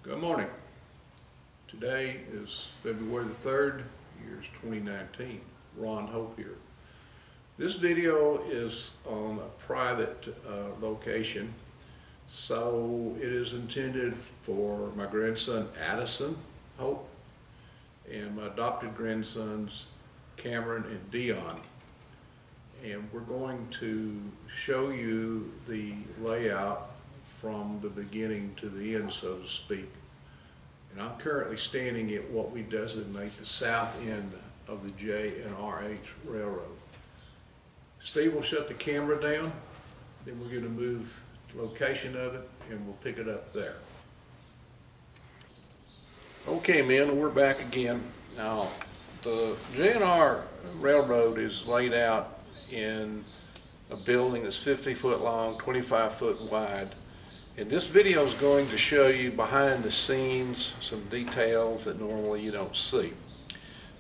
Good morning. Today is February the 3rd, year's 2019. Ron Hope here. This video is on a private location, so it is intended for my grandson Addison Hope and my adopted grandsons Kamryn and Dion. And we're going to show you the layout from the beginning to the end, so to speak. And I'm currently standing at what we designate the south end of the J&RH Railroad. Steve will shut the camera down, then we're going to move the location of it and we'll pick it up there. Okay, men, we're back again. Now, the J&R Railroad is laid out in a building that's 50 foot long, 25 foot wide. And this video is going to show you behind the scenes some details that normally you don't see.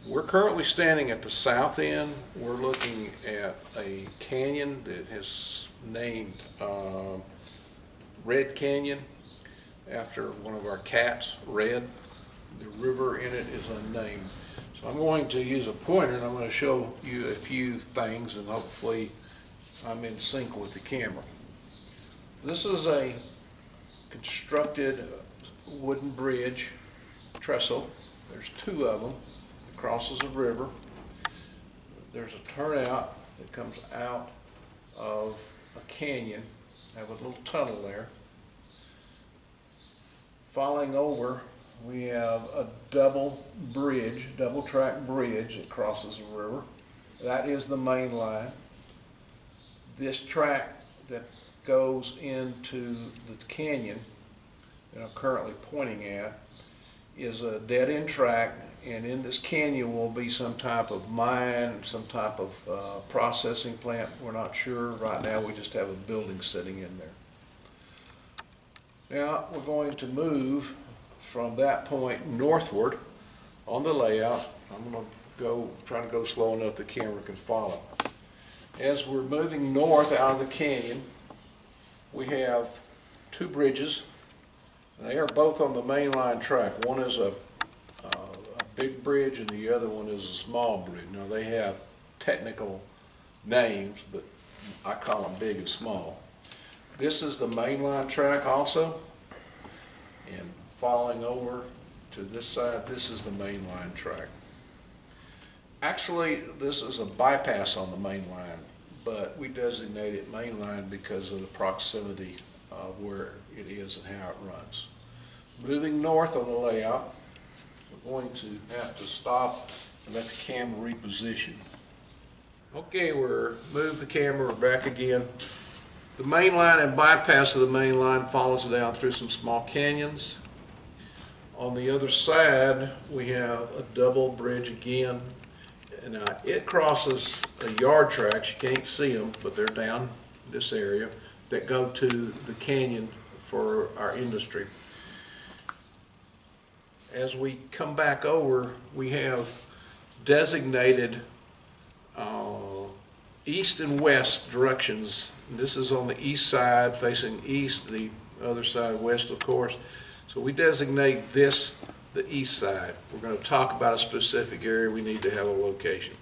We're currently standing at the south end. We're looking at a canyon that is named Red Canyon after one of our cats, Red. The river in it is unnamed. So I'm going to use a pointer and I'm going to show you a few things, and hopefully I'm in sync with the camera. This is a constructed wooden bridge trestle. There's two of them. It crosses a river. There's a turnout that comes out of a canyon. I have a little tunnel there. Falling over, we have a double track bridge that crosses the river. That is the main line. This track that goes into the canyon that I'm currently pointing at is a dead-end track, and in this canyon will be some type of mine, some type of processing plant. We're not sure. Right now we just have a building sitting in there. Now we're going to move from that point northward on the layout. I'm going to try to go slow enough the camera can follow. As we're moving north out of the canyon, we have two bridges. They are both on the main line track. One is a big bridge and the other one is a small bridge. Now they have technical names, but I call them big and small. This is the main line track also, and falling over to this side, this is the main line track. Actually, this is a bypass on the main line, but we designate it main line because of the proximity of where it is and how it runs. Moving north on the layout, we're going to have to stop and let the camera reposition. Okay, we're moved the camera back again. The main line and bypass of the main line follows down through some small canyons. On the other side, we have a double bridge again. And it crosses a yard tracks. You can't see them, but they're down this area that go to the canyon for our industry. As we come back over, we have designated east and west directions. And this is on the east side facing east, the other side west, of course. So we designate this the east side. We're going to talk about a specific area. We need to have a location.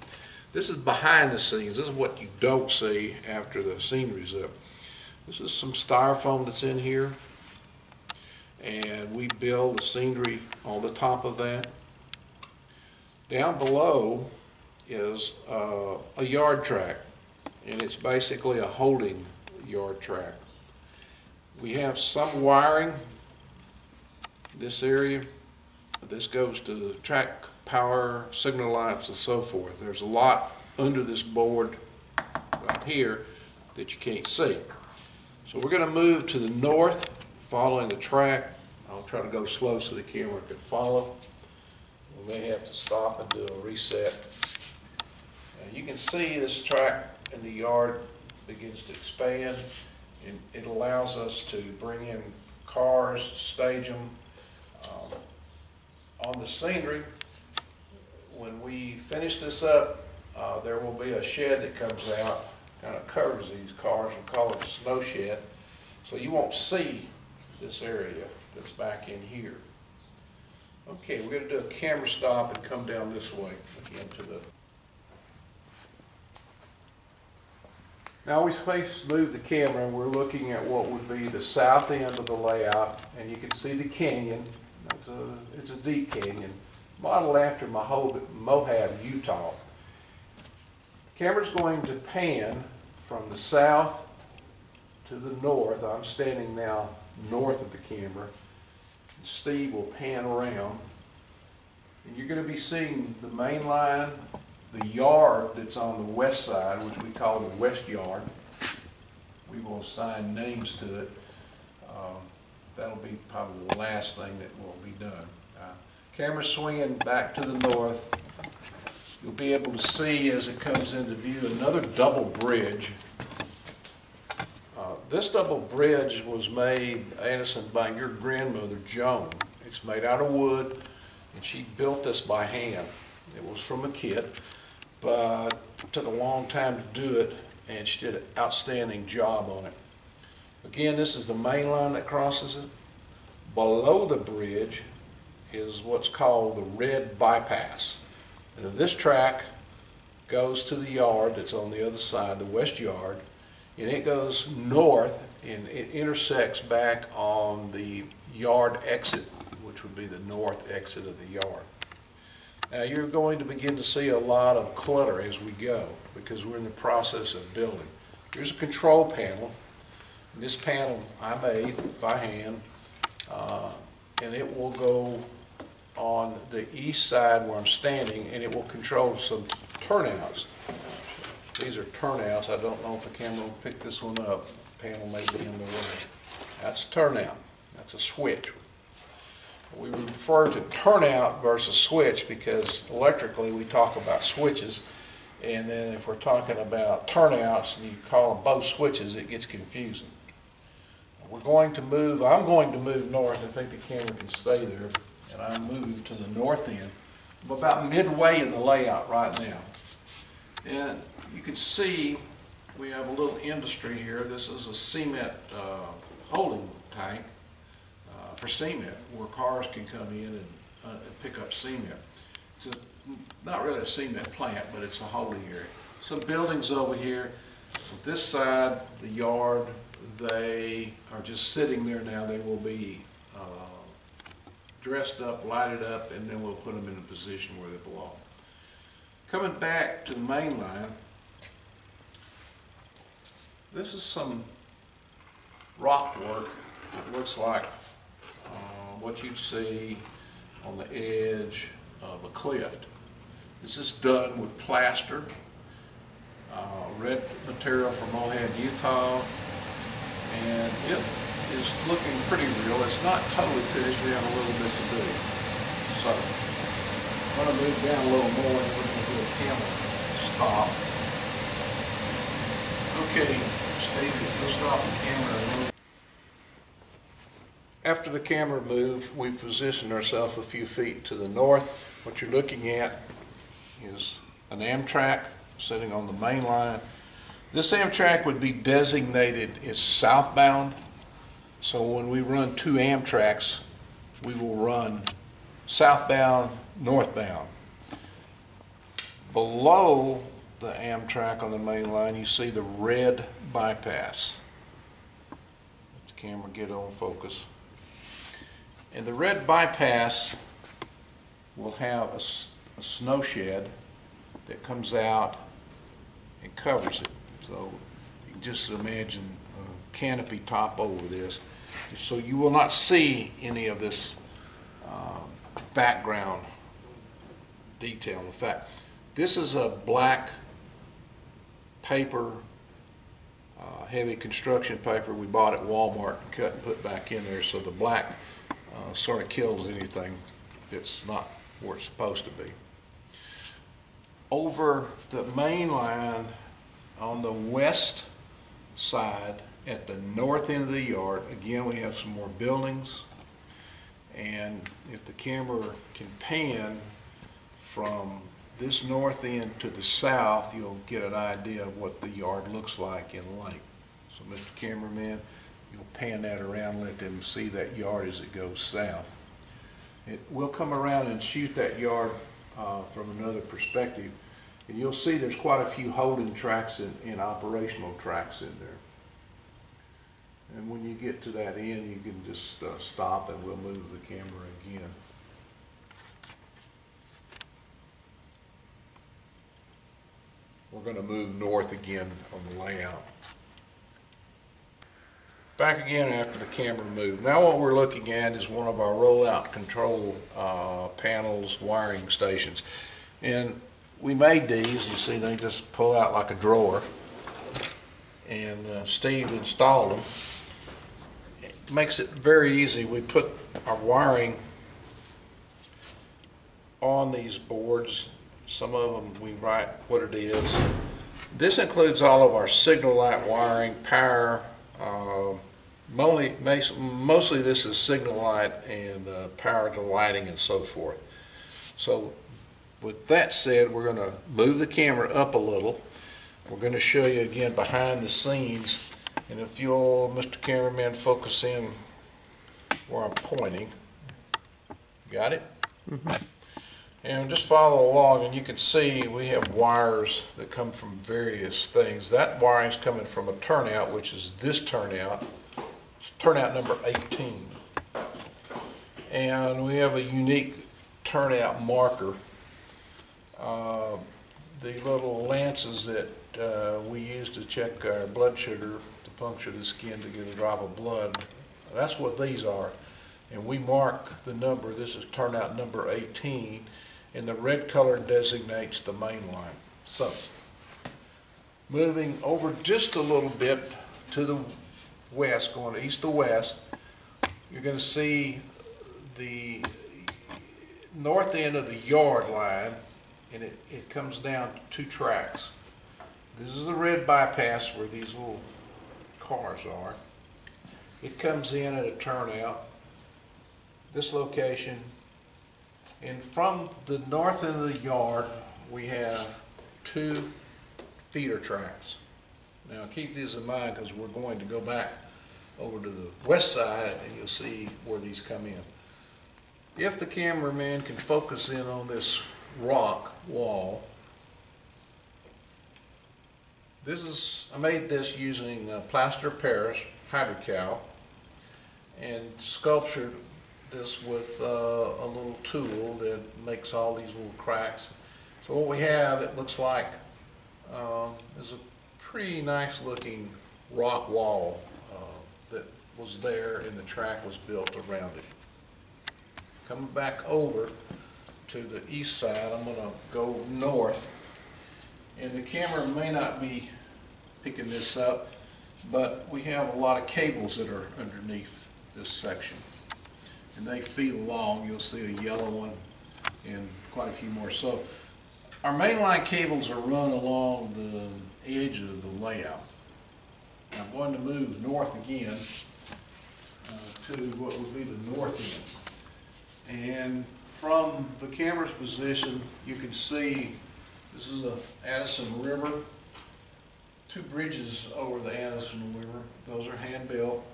This is behind the scenes. This is what you don't see after the scenery's up. This is some styrofoam that's in here, and we build the scenery on the top of that. Down below is a yard track, and it's basically a holding yard track. We have some wiring this area. This goes to the track power, signal lights, and so forth. There's a lot under this board right here that you can't see. So we're going to move to the north, following the track. I'll try to go slow so the camera can follow. We may have to stop and do a reset. You can see this track in the yard begins to expand, and it allows us to bring in cars, stage them. On the scenery, when we finish this up, there will be a shed that comes out, kind of covers these cars, and call it a snow shed. So you won't see this area that's back in here. Okay, we're going to do a camera stop and come down this way again to the. Now we move the camera and we're looking at what would be the south end of the layout, and you can see the canyon. It's a deep canyon, modeled after Moab, Utah. The camera's going to pan from the south to the north. I'm standing now north of the camera. Steve will pan around, and you're going to be seeing the main line, the yard that's on the west side, which we call the west yard. We will assign names to it. That'll be probably the last thing that will be done. Camera swinging back to the north. You'll be able to see as it comes into view another double bridge. This double bridge was made, Addison, by your grandmother, Joan. It's made out of wood, and she built this by hand. It was from a kit, but it took a long time to do it, and she did an outstanding job on it. Again, this is the main line that crosses it. Below the bridge is what's called the red bypass. And this track goes to the yard that's on the other side, the west yard, and it goes north and it intersects back on the yard exit, which would be the north exit of the yard. Now you're going to begin to see a lot of clutter as we go because we're in the process of building. Here's a control panel. And this panel I made by hand, and it will go on the east side where I'm standing, and it will control some turnouts. These are turnouts. I don't know if the camera will pick this one up. The panel may be in the way. That's a turnout. That's a switch. We refer to turnout versus switch because electrically we talk about switches, and then if we're talking about turnouts and you call them both switches, it gets confusing. I'm going to move north. I think the camera can stay there, and I move to the north end. I'm about midway in the layout right now. And you can see we have a little industry here. This is a cement holding tank for cement where cars can come in and pick up cement. It's not really a cement plant, but it's a holding area. Some buildings over here. On this side, the yard, they are just sitting there now. They will be dressed up, lighted up, and then we'll put them in a position where they belong. Coming back to the main line, this is some rock work. It looks like what you'd see on the edge of a cliff. This is done with plaster, red material from Moab, Utah, and it is looking pretty real. It's not totally finished. We have a little bit to do. So I'm going to move down a little more and we're going to do a camera stop. Okay, Steve, if you'll stop the camera a little. After the camera move, we've positioned ourselves a few feet to the north. What you're looking at is an Amtrak sitting on the main line. This Amtrak would be designated as southbound. So when we run two Amtraks, we will run southbound, northbound. Below the Amtrak on the main line, you see the red bypass. Let the camera get on focus. And the red bypass will have a snow shed that comes out and covers it. So you can just imagine a canopy top over this. So you will not see any of this background detail. In fact, this is a black paper, heavy construction paper we bought at Walmart and cut and put back in there, so the black sort of kills anything that's not where it's supposed to be. Over the main line on the west side at the north end of the yard, again we have some more buildings, and if the camera can pan from this north end to the south, you'll get an idea of what the yard looks like in length. So Mr. Cameraman, you'll pan that around, let them see that yard as it goes south. We'll come around and shoot that yard from another perspective, and you'll see there's quite a few holding tracks and operational tracks in there. And when you get to that end, you can just stop and we'll move the camera again. We're going to move north again on the layout. Back again after the camera moved. Now what we're looking at is one of our rollout control panels, wiring stations. And we made these, you see they just pull out like a drawer. And Steve installed them. It makes it very easy. We put our wiring on these boards. Some of them we write what it is. This includes all of our signal light wiring, power. Mostly this is signal light and power to lighting and so forth. So with that said, we're going to move the camera up a little. We're going to show you again behind the scenes, and if you'll, Mr. Cameraman, focus in where I'm pointing. Got it? Mm-hmm. And just follow along, and you can see we have wires that come from various things. That wiring is coming from a turnout, which is this turnout. It's turnout number 18. And we have a unique turnout marker. The little lances that we use to check our blood sugar, to puncture the skin to get a drop of blood, that's what these are. And we mark the number. This is turnout number 18. And the red color designates the main line. So, moving over just a little bit to the west, going east to west, you're going to see the north end of the yard line, and it comes down to 2 tracks. This is a red bypass where these little cars are. It comes in at a turnout, this location. And from the north end of the yard, we have 2 feeder tracks. Now keep these in mind because we're going to go back over to the west side and you'll see where these come in. If the cameraman can focus in on this rock wall, I made this using plaster of Paris, hydrocal, and sculptured this with a little tool that makes all these little cracks. So what we have, it looks like, is a pretty nice looking rock wall that was there and the track was built around it. Coming back over to the east side, I'm going to go north, and the camera may not be picking this up, but we have a lot of cables that are underneath this section. And they feed along. You'll see a yellow one and quite a few more. So our mainline cables are run along the edge of the layout. I'm going to move north again to what would be the north end. And from the camera's position, you can see this is the Addison River. 2 bridges over the Addison River. Those are hand-built.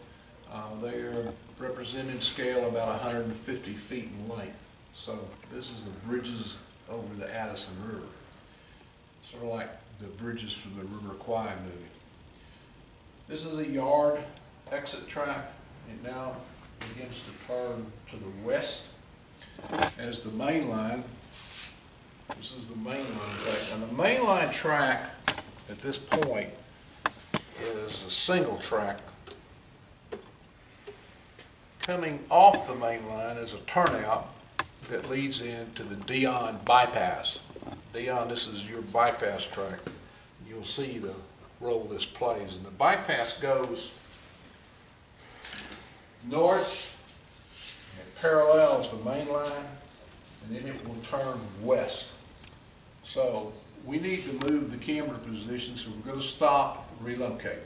They are represented in scale about 150 feet in length. So this is the bridges over the Addison River. Sort of like the bridges from the River Kwai movie. This is a yard exit track. It now begins to turn to the west as the main line. This is the main line track. And the main line track at this point is a single track. Coming off the main line is a turnout that leads into the Dion bypass. Dion, this is your bypass track. You'll see the role this plays. And the bypass goes north, it parallels the main line, and then it will turn west. So we need to move the camera position, so we're going to stop, relocate.